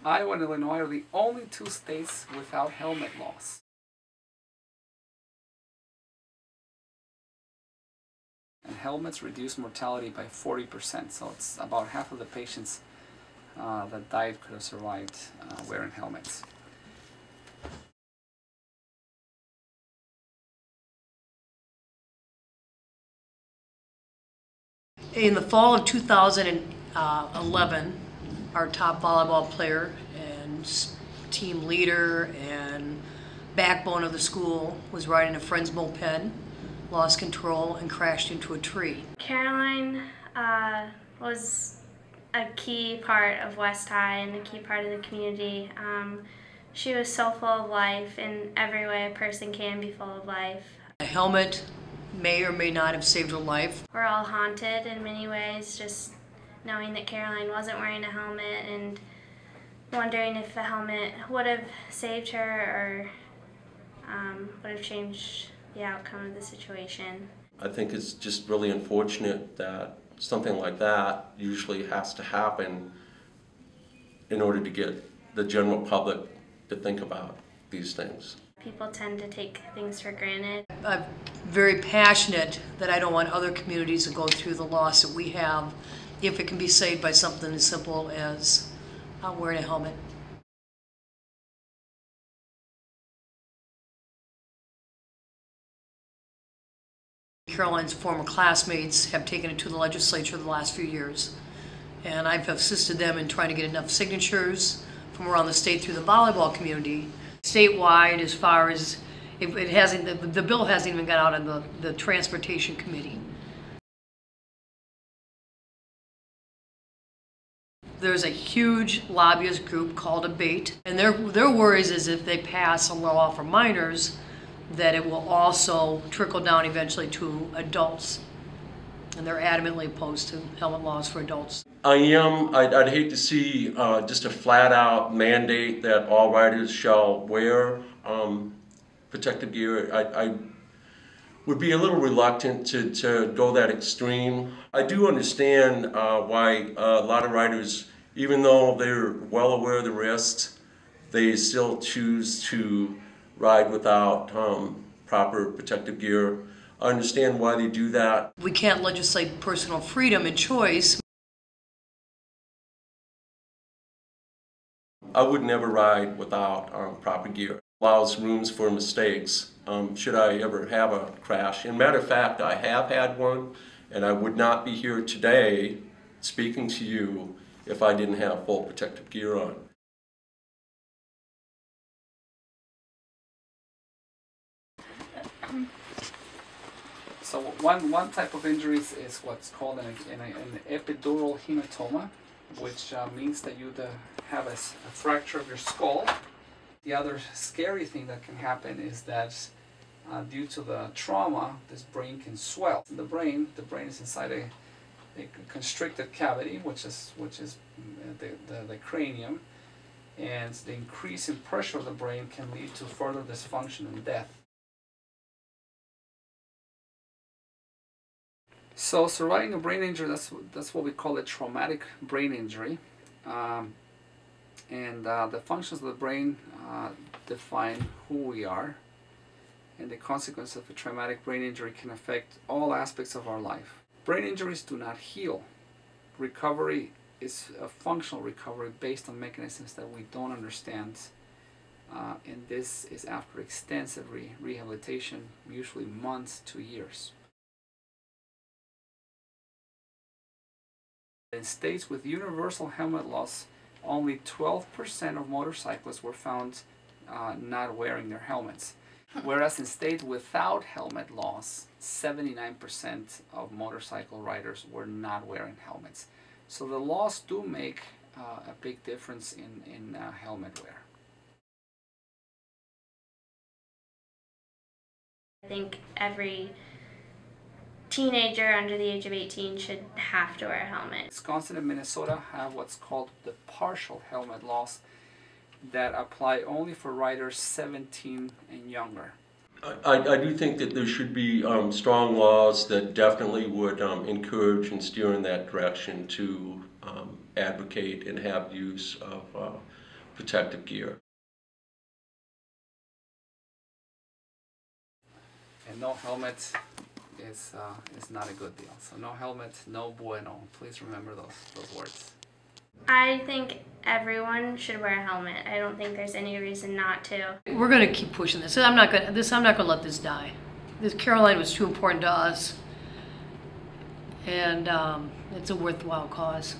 Iowa and Illinois are the only two states without helmet laws. And helmets reduce mortality by 40%, so it's about half of the patients that died could have survived wearing helmets. In the fall of 2011, our top volleyball player and team leader and backbone of the school was riding a friend's moped, lost control, and crashed into a tree. Caroline was a key part of West High and a key part of the community. She was so full of life in every way a person can be full of life. A helmet may or may not have saved her life. We're all haunted in many ways, just knowing that Caroline wasn't wearing a helmet and wondering if the helmet would have saved her or would have changed the outcome of the situation. I think it's just really unfortunate that something like that usually has to happen in order to get the general public to think about these things. People tend to take things for granted. I'm very passionate that I don't want other communities to go through the loss that we have if it can be saved by something as simple as wearing a helmet. Caroline's former classmates have taken it to the legislature the last few years, and I've assisted them in trying to get enough signatures from around the state through the volleyball community. Statewide, as far as it hasn't, the bill hasn't even got out on the transportation committee. There's a huge lobbyist group called ABATE, and their worries is if they pass a law for minors, that it will also trickle down eventually to adults. And they're adamantly opposed to helmet laws for adults. I'd hate to see just a flat-out mandate that all riders shall wear protective gear. I would be a little reluctant to go that extreme. I do understand why a lot of riders, even though they're well aware of the risks, they still choose to ride without proper protective gear. I understand why they do that. We can't legislate personal freedom and choice. I would never ride without proper gear. It allows rooms for mistakes should I ever have a crash. And matter of fact, I have had one, and I would not be here today speaking to you if I didn't have full protective gear on. So one type of injuries is what's called an epidural hematoma, which means that you have a fracture of your skull. The other scary thing that can happen is that due to the trauma, this brain can swell. The brain is inside a constricted cavity, which is the cranium, and the increase in pressure of the brain can lead to further dysfunction and death. So surviving a brain injury, that's what we call a traumatic brain injury. The functions of the brain define who we are, and the consequence of a traumatic brain injury can affect all aspects of our life. Brain injuries do not heal. Recovery is a functional recovery based on mechanisms that we don't understand, and this is after extensive rehabilitation, usually months to years. In states with universal helmet laws, only 12% of motorcyclists were found not wearing their helmets. Whereas in states without helmet laws, 79% of motorcycle riders were not wearing helmets. So the laws do make a big difference in helmet wear. I think every teenager under the age of 18 should have to wear a helmet. Wisconsin and Minnesota have what's called the partial helmet laws that apply only for riders 17 and younger. I do think that there should be strong laws that definitely would encourage and steer in that direction to advocate and have use of protective gear. And no helmet is not a good deal. So no helmet, no bueno. Please remember those words. I think everyone should wear a helmet. I don't think there's any reason not to. We're going to keep pushing this. I'm not going to let this die. This Caroline was too important to us, and it's a worthwhile cause.